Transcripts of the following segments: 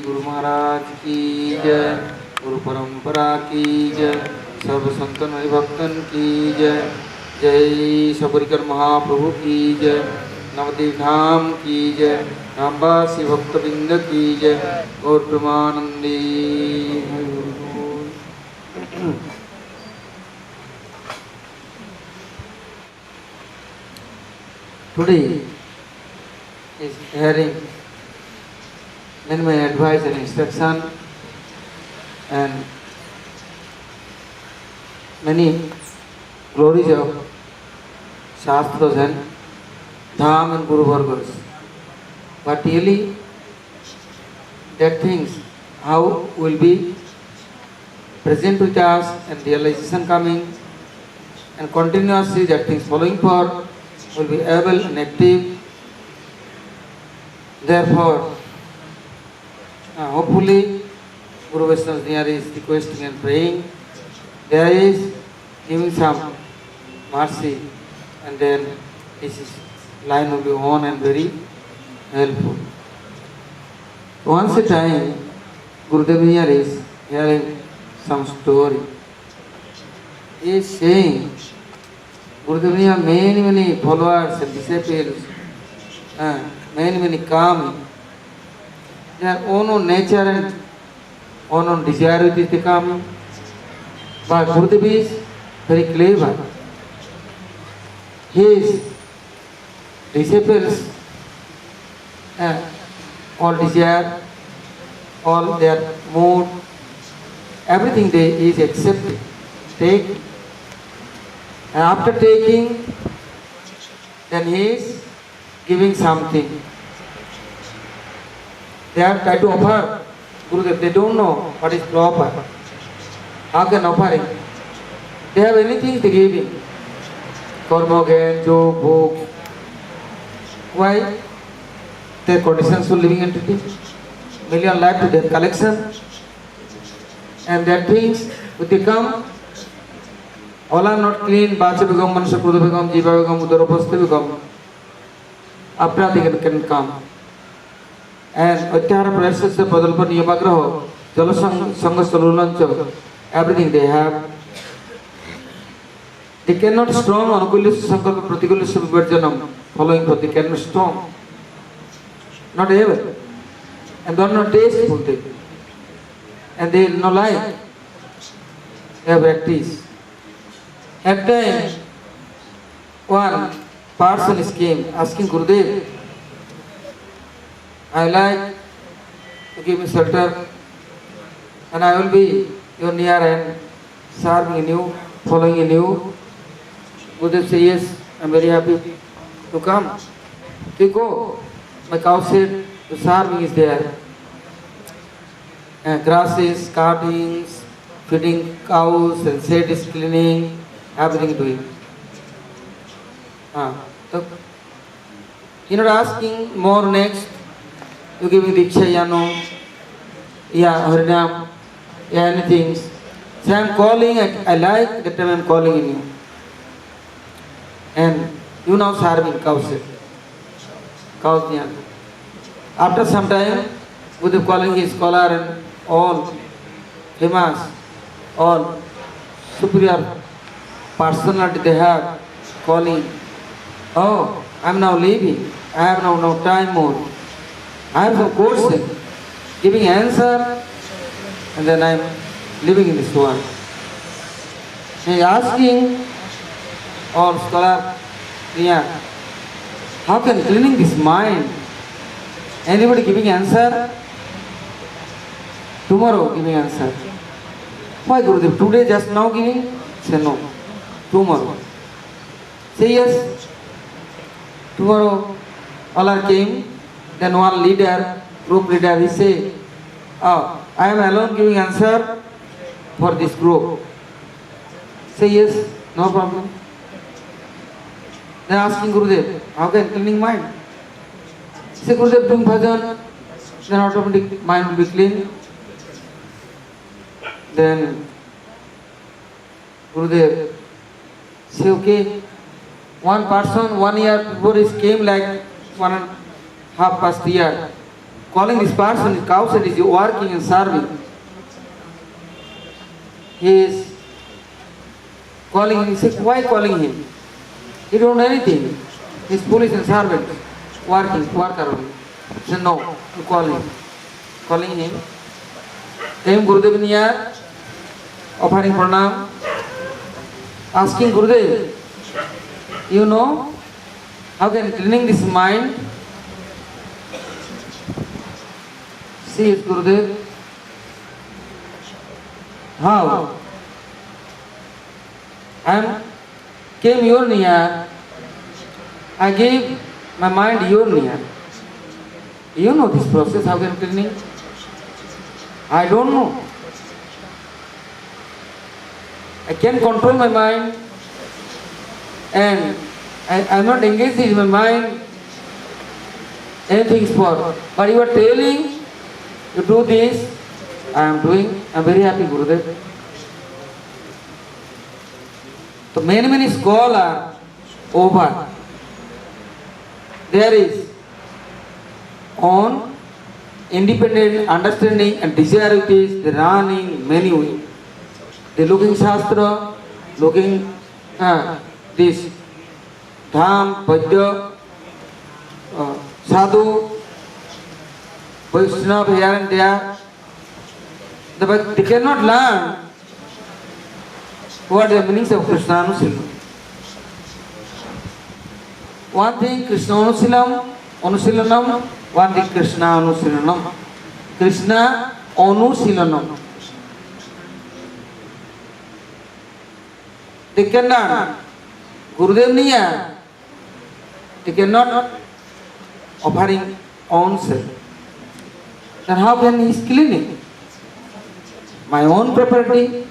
गुरु महाराज की जय, गुरु परंपरा की जय, सर्व संतन हरिभक्तन की जय, जय सबरीकर महाप्रभु की जय, नवदीप धाम की जय, रामवासी भक्तवृंद की जय, गौर प्रेमानंदी हरि बोल। Today is hearing many advice and instruction and many glories of Shastras and Dham and Guru Vargas. But really, that things how will be present with us and realization coming and continuously that things following for will be able and active. Therefore, hopefully, Guru Vaishnava near is requesting and praying. There is giving some mercy, and then this line will be on and very helpful. Once a time, Gurudev here is hearing some story. He is saying, Gurudev have many followers and disciples, many karma. Their own nature and own desire with the karma. But Gurudev is very clever. His disciples, all desire, all their mood, everything they is accepted. Take, and after taking, then he is giving something. They are trying to offer Gurudev. They don't know what is proper. How can offering? They have anything to give him. Karma, gain, joke, book. Why? Their conditions for living entity. Million life to their collection. And their things would become all are not clean. Bacha begum, Manusha Kruda begum, Jiva begum, Udarapasta begum. Aprati can come. And Atyara Prasas, Padalpa Niyamagraho, Jalasang Sangasalulancho, everything they have. They cannot strong on Kulis Sankalpa Praticulis Virjanam, following what they cannot strong. Not ever. And they are not tasteful thing. And they no like. They have practice. At time, one person came asking Gurudev, I like to give me shelter and I will be your near and serving in you, following in you. Gurudev said, yes, I am very happy to come. You go. My cow shed, the serving is there. And grasses, cuttings, feeding cows and shed is cleaning, everything doing. So, you're not asking more next. You giving Diksha, Yano, Harinam, anything. So I'm calling, I like that time I'm calling in you. And you now serving cows. Cows, after some time, with calling his scholar and all famous, all superior personality they have, calling, oh, I'm now leaving, I have now no time more. I have some question, giving answer, and then I'm living in this world. He is asking all scholar, how can cleaning this mind? Anybody giving answer? Tomorrow giving answer. Why Gurudev? Today just now giving? Say no. Tomorrow. Say yes. Tomorrow all came. Then one leader, group leader, he say, oh, I am alone giving answer for this group. Say yes, no problem. Then asking Gurudev, how can cleaning mind? Say Gurudev doing bhajan, then automatic mind will be clean. Then Gurudev say, okay, one person 1 year before he came like 1.5 past year, calling this person, his cow is working and serving. He is calling him, he says, why calling him? He don't know anything. He's police and servant, worker only. He said, no, you call him. Calling him. Came Gurudev near, offering pranam, asking Gurudev, you know, how can cleaning this mind? See it, Gurudev. How? I came your near, I gave my mind your near. You know this process, how can cleaning? I don't know. I can control my mind and I am not engaged in my mind. Anything is for. But you are telling, you do this, I am doing, I am very happy, Gurudev. So many scholars over. There is on independent understanding and desire with this, they run in many ways. They looking Shastra, looking this Dham, Vaidya, Sadhu, Vaishnava here and there. But they cannot learn what the meanings of Krishna Anusilam. One thing Krishna Anusilanam, one thing Krishna Anusilanam. Krishna Anusilanam. They cannot. Gurudev Niya, they cannot offering own self. Then how can he is cleaning? My own property,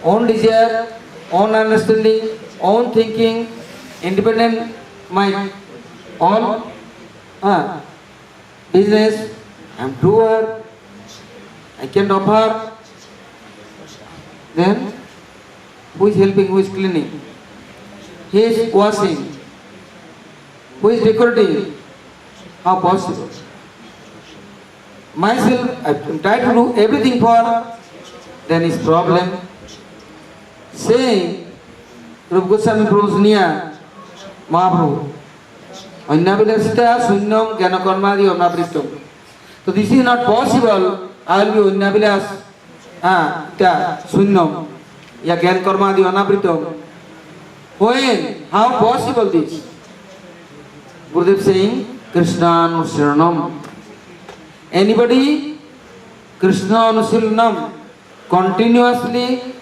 own desire, own understanding, own thinking, independent mind, all business, I am doer, I can offer. Then who is helping, who is cleaning? He is washing. Who is decorating? How possible? Myself, I try to do everything for, then his problem. Saying, Rupa Goswami Prabhu's near, Mahaprabhu, Anyabilasita Sunyam Gyanakarmadi Omnapritam. So this is not possible. I will be Anyabilas Sunyam Ya Gyanakarmadi Omnapritam. When? How possible this? Gurudev saying, Krishna Anusilanam. Anybody? Krishna Anusilanam. Continuously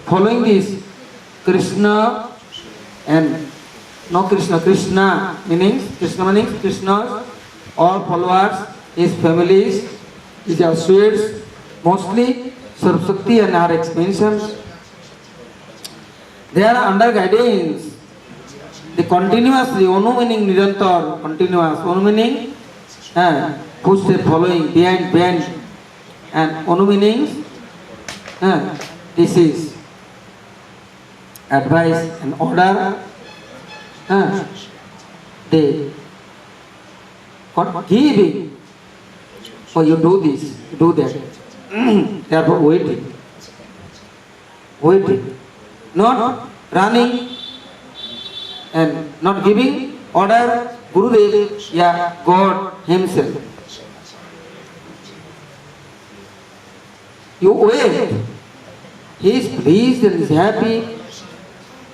following this Krishna and no Krishna meanings, Krishna's all followers, his families, his associates, mostly Saraswati and her expansions. They are under guidance. They continuously, Onu meaning Nirantar, continuous, Onu meaning push they following, behind, and Onu meaning this is advice and order. They giving, for you do this, do that. Therefore waiting. Not running and not giving order. Gurudev, God himself. You wait. He is pleased and is happy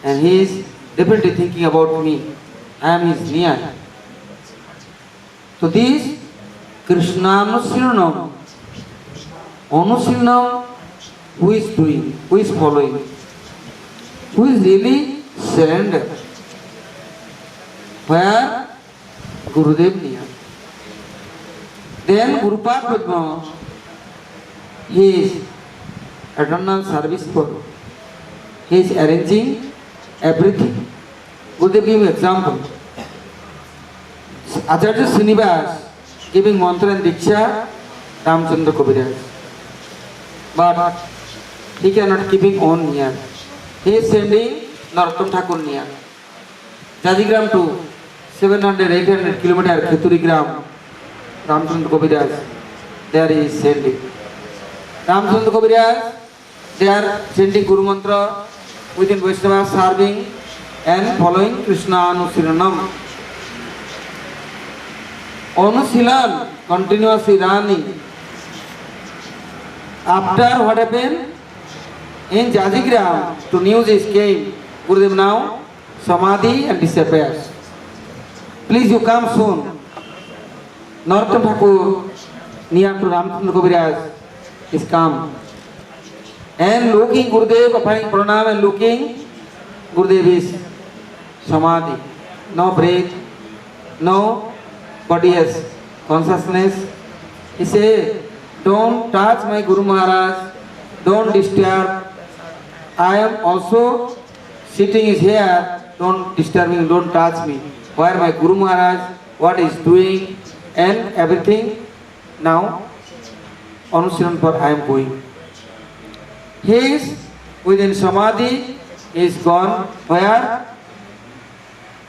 and he is definitely thinking about me. I am his near. So this Krishna Anusilanam. Anusilanam, who is doing, who is following, who is really surrendered. Where? Gurudev near. Then Gurupad Padma, he is eternal service for. He is arranging everything. Gurudev give example. Acharya Srinivas giving mantra and diksha, Ramchandra Kaviraj. But he cannot keeping on near. He is sending Narottam Thakur near. Jajigram to 700-800 kilometers Kheturi Gram. Ramchandra Kaviraj, there he is sending. Ramchandra Kaviraj, they are sending Guru Mantra within Vaishnava, serving and following Krishna Anusilanam. Anusilan, continuously running. After what happened? In Jajigram, to news is came. Gurudev now, Samadhi and disappears. Please you come soon. Narottam Thakur, near to Ramchandra Kaviraj, is come. And looking Gurudev, applying pranam and looking, Gurudev is Samadhi. No breath, no body has consciousness. He said, don't touch my Guru Maharaj, don't disturb. I am also sitting is here, don't disturb me, don't touch me. Where my Guru Maharaj, what is doing and everything. Now, Anusilan for I am going. He is within Samadhi, he is gone. Where?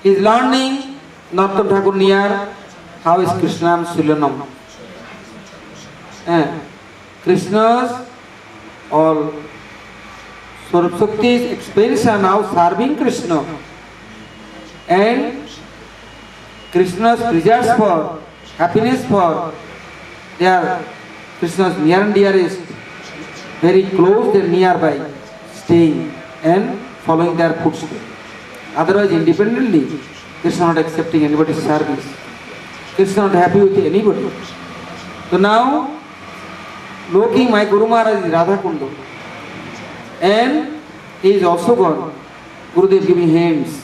He is learning Narottam Thakur near how is Krishna Sulanam. Krishna's all Swarup Shakti's expansion now serving Krishna. And Krishna's pleasures for, happiness for, they are Krishna's near and dearest, very close and nearby, staying and following their footsteps. Otherwise, independently, Krishna not accepting anybody's service. Krishna not happy with anybody. So now, looking my Guru Maharaj is Radha Kundu. And he is also gone. Gurudev giving hands.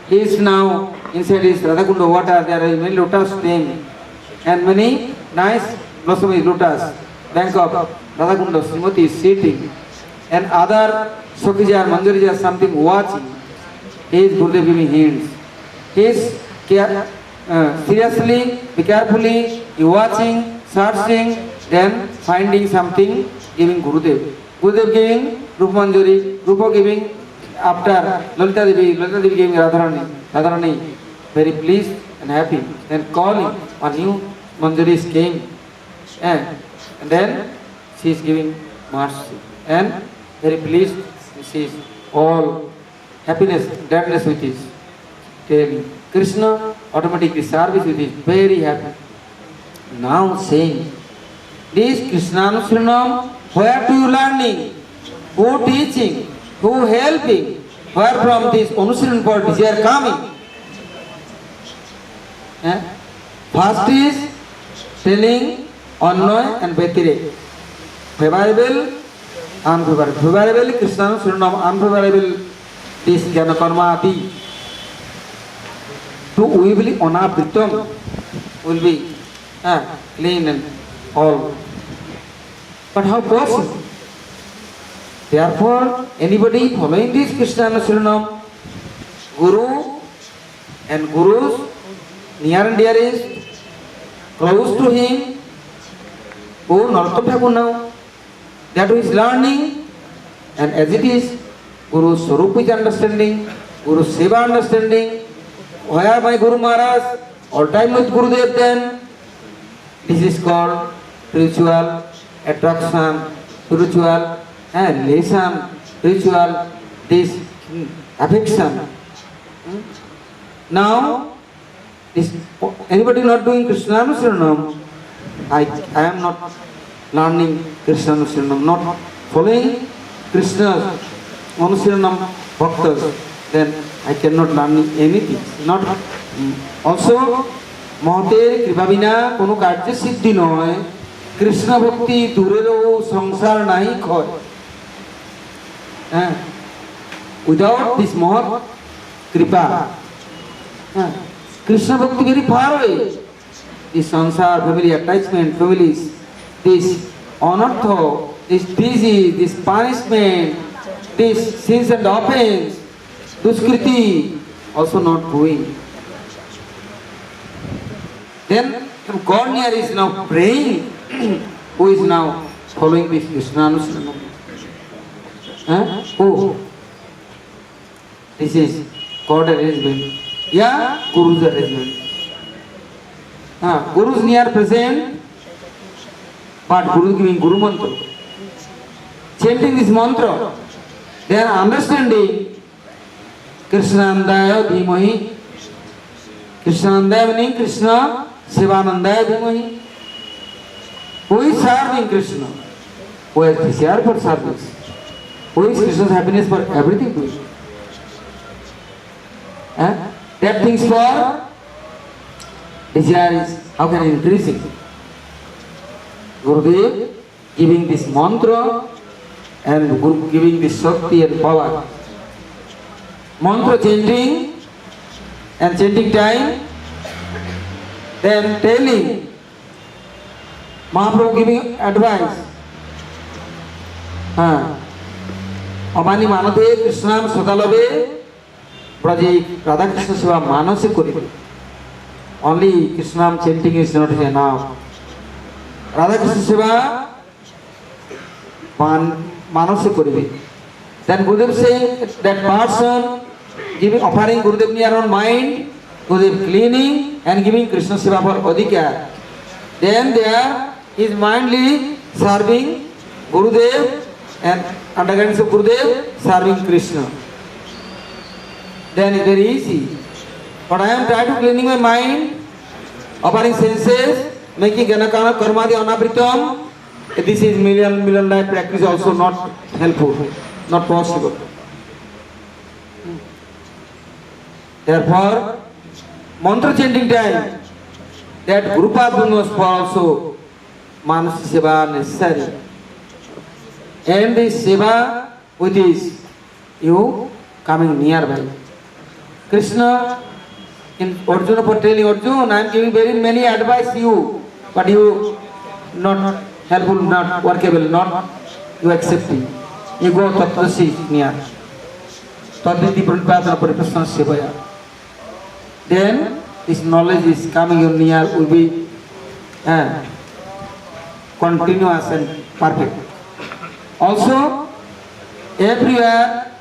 He is now inside his Radha Kundu water. There are many lotus stem and many nice blossomy lotus. Bank of Radha Kundu, Srimati is sitting. And other Sokija, Manjarija, something watching. He is Gurudev giving hands. He is seriously, be carefully, you watching, searching, then finding something, giving Gurudev. Gurudev giving Rupa Manjari, Rupa giving after Lalita Devi giving Radharani, very pleased and happy. Then calling, a new Manjari came. And then she is giving mercy. And very pleased, she is all happiness, gladness with his telling. Krishna automatically service with his very happy. Now saying, this Krishna Anusilanam, where do you learning? Who teaching? Who helping? Where from this Anusilan for desire coming? First is telling Annoy and Betire. Favorable, unfavorable. Favorable Krishna Anusilanam, unfavorable this Jana Karma Adi. To we will Anabritam will be clean and all. But how possible? Therefore, anybody following this Krishna Anusilanam, Guru and Gurus, near and dearest, close to him, who Narottam Thakur now, that who is learning, and as it is, Guru's Swarup is understanding, Guru's Seva understanding, where my Guru Maharaj, all time with Gurudev then, this is called spiritual attraction, spiritual relation, spiritual this affection. Now, is anybody not doing Krishna Anusilanam? I am not learning Krishna Anusilanam, not following Krishna Anusilanam bhaktas, then I cannot learn anything. Not also, Mahater Kripa Bina Kono Karya Siddhi Noy, Krishna Bhakti Durero Sangsar Nahi Khoy. Without this Mahat Kripa, Krishna Bhakti very far away. This sansar, family attachment, families, this anartha, this disease, this punishment, this sins and offense, duskriti, also not doing. Then God near is now praying, who is now following this Krishna Anusilanam. Who? This is God arrangement. Yeah, Guru's arrangement. Guru is near present, but Guru is giving Guru mantra. Chanting this mantra, they are understanding Krishnandaya Dhimahi. Krishnandaya meaning Krishna, Sivanandaya Dhimahi. Who is serving Krishna? Who has desire for service? Who is Krishna's happiness for everything to you? That things for desire is how can increase it? Gurudev giving this mantra and Guru giving this Shakti and power. Mantra chanting and chanting time, then telling, Mahaprabhu giving advice. Amani manade Krishnam Sadalave Praji Radha Krishna Seva Manase Koribe. Only Krishnam chanting is not enough. Radha Krishna Seva Manase Koribe. Then Gurudev say that person giving offering Gurudev near on mind, Gurudev cleaning and giving Krishna Seva for Adhikar. Then there is mindly serving Gurudev and under guidance of Gurudev serving Krishna. Then it is very easy. But I am trying to cleaning my mind, offering senses, making Ganakana Karmadi Anapritam. This is million life practice also not helpful, not possible. Therefore, mantra chanting time, that Gurupada was also Manasi Seva necessary. And this Seva with this, you coming nearby. Krishna in Arjuna for telling Arjuna, I am giving very many advice to you, but you not helpful, not workable, not you accepting. You go Tatvasi near. Tadviti Pranipatana Pariprasana Sevaya. Then this knowledge is coming near will be continuous and perfect. Also, everywhere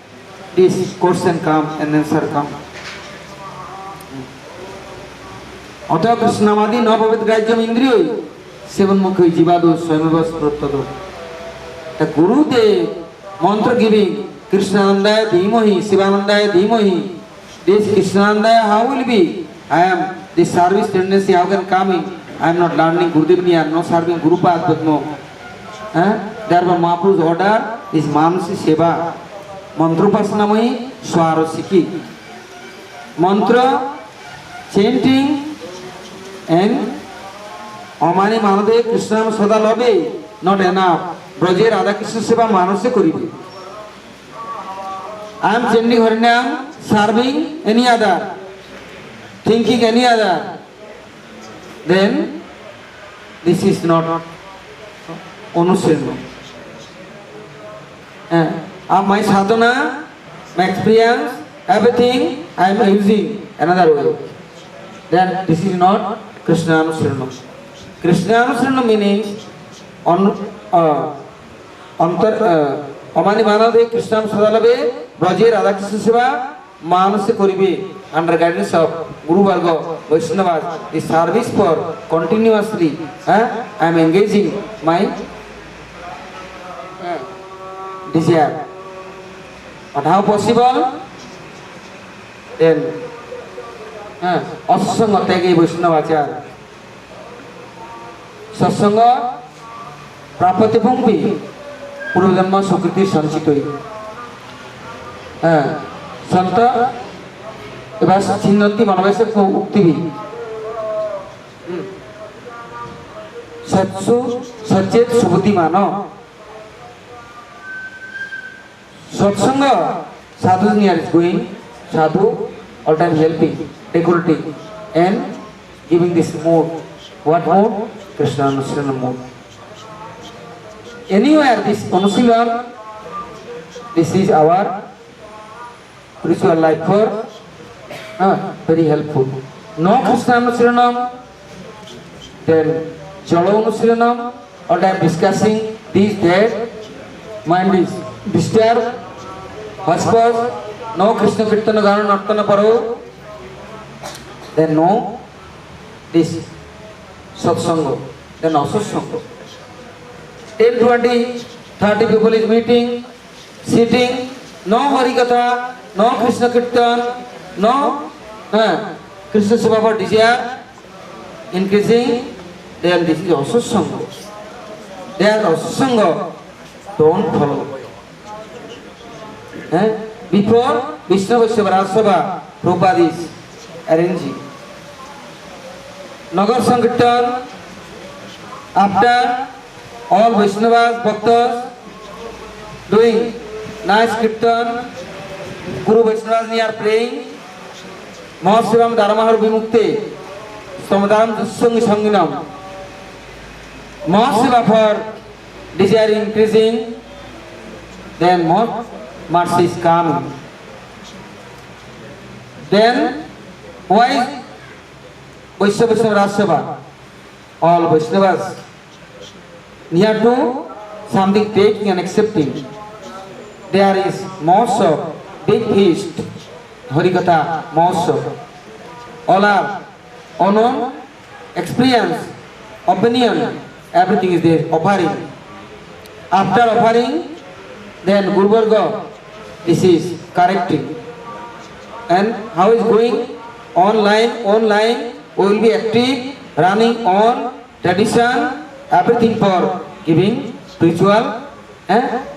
this question come and answer come. Atha Krishnamadi na bhavet grajyam indriyo sevan mukhi jivado swayameva sprotado. The Gurudev mantra giving Krishnandaya Dhimahi, Sivanandaya Dhimahi. This Krishnandaya how will be? I am this service tendency how can come in? I am not learning Gurudev near, no serving Gurupada but no. Therefore Mahaprabhu's order is Manasi Seva. Mantrupasnamai Swarasiki. Mantra chanting and Amani Manade Krishnam Sada Labe not enough. Braje Radha Krishna Seva Manase Koribe. I am chanting Harinam, serving any other, thinking any other. Then this is not Anusena. My sadhana, my experience, everything I am using another way. Then this is not Krishna Anusena. Krishna Anusena means Amani Manade Krishna Sadalabe, Braje Radha Krishna Seva, Manase Koribe, under guidance of Guru Varga, Vaishnavas, the service for continuously. I am engaging my desire. But how possible? Then Asasanga Tege Vaishnavacharya. Sasanga Prapati Bhumpi Purvadhamma Sukriti Sanchitoi. Santa Ebas Chinanti Manavasa Uktivi Satsu Satchet Subhuti Mano Satsanga Sadhu near is going, Sadhu all time helping, decorating and giving this mode. What mode? Krishna Anusila mode. Anywhere this Anusila, this is our spiritual life for very helpful. No Krishna Anusilanam, then Jalo Anusilanam, all time discussing this, that, mind is disturbed, hush, no Krishna Kirtana Gana Nartana Paro, then no this satsanga, then asatsanga. 10, 20, 30 people is meeting, sitting, no Harikatha, no Krishna Kirtan, no Krishna Seva for desire, increasing, then this is asatsanga. There asatsanga, don't follow. Before Vishnu Vaishnava Rajasabha, Prabhupada is arranging. Nagar Sankirtan, after all Vaishnavas, Bhaktas doing nice Kirtan, Guru Vaishnavas are praying, Mahasivam Dharmahar Vimukte, Samadaram Sangi Sanginam. Mahasiva for desire increasing, then more mercy is coming. Then, why Vaishnava Rajasabha? All Vaishnavas near to something taking and accepting. There is Mahotsav, big feast, Harikatha Mahotsav. All are unknown, experience, opinion, everything is there, offering. After offering, then Guru Varga, this is correcting. And how is going? Online, we will be active, running on tradition, everything for giving spiritual and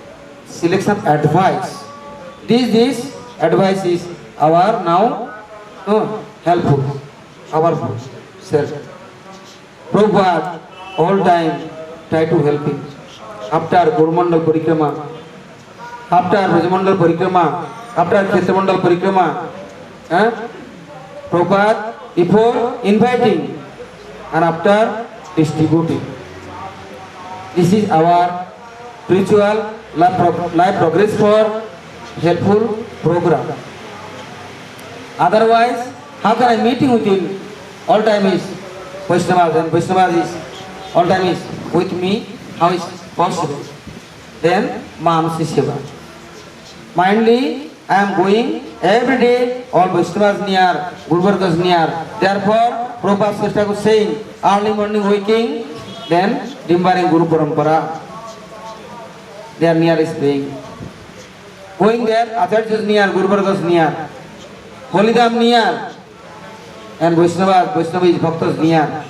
selection advice. This advice is our now helpful, our self. Prabhupada all time try to help him. After Guru Mandal Parikrama, after Rajamandal Parikrama, after Kshetra Parikrama, Prabhupada before inviting and after distributing. This is our spiritual life progress for helpful program. Otherwise, how can I meeting with him? All time is Vaishnavas and Vaishnavas is all time is with me. How is possible? Then Manasi Seva. Mindly I am going every day, all Vaishnavas near, Guru Vargas near. Therefore, Prabhupada Srishta was saying, early morning waking, then remembering Guru Parampara. They are near is praying. Going there, Acharya is near, Guru Vargas near, Holidam near, and Vaishnava is Bhaktas near.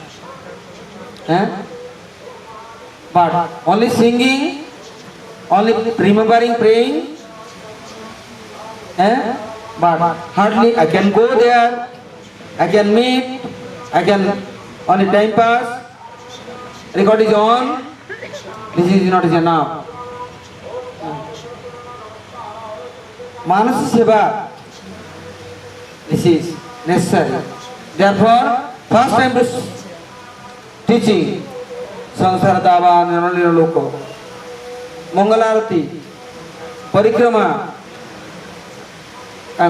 But only singing, only remembering, praying, but hardly I can go there, I can meet, I can only time pass, record is on, this is not enough. Manasi Seva, this is necessary. Therefore, first time teaching Sansara Dava Nirmalila Loko, Mangalarati, Parikrama,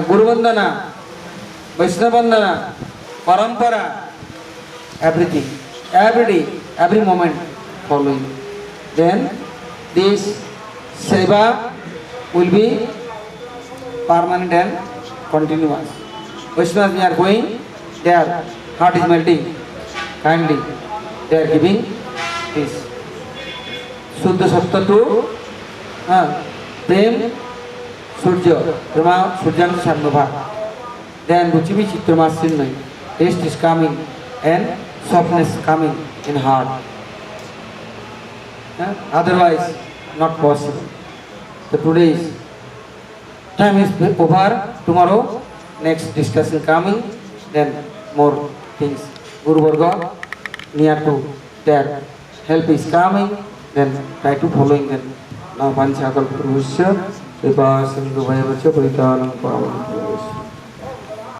Guru Vandana, Vaishnava Vandana, Parampara, everything, every day, every moment following. Then this Seva will be permanent and continuous. Vaishnavas are going, their heart is melting, kindly, they are giving this. Suddha Satta to Prem Surya, Prema Surjan Sarnabha. Then Ruchivi Chitramasinai, taste is coming and softness coming in heart. Otherwise, not possible. So today's time is over. Tomorrow, next discussion coming, then more things. Guru Varga near to their help is coming, then try to following them. Now, Panchakal Purusha, Vipa Sindhu Vayavacha Paritanam Pavanam.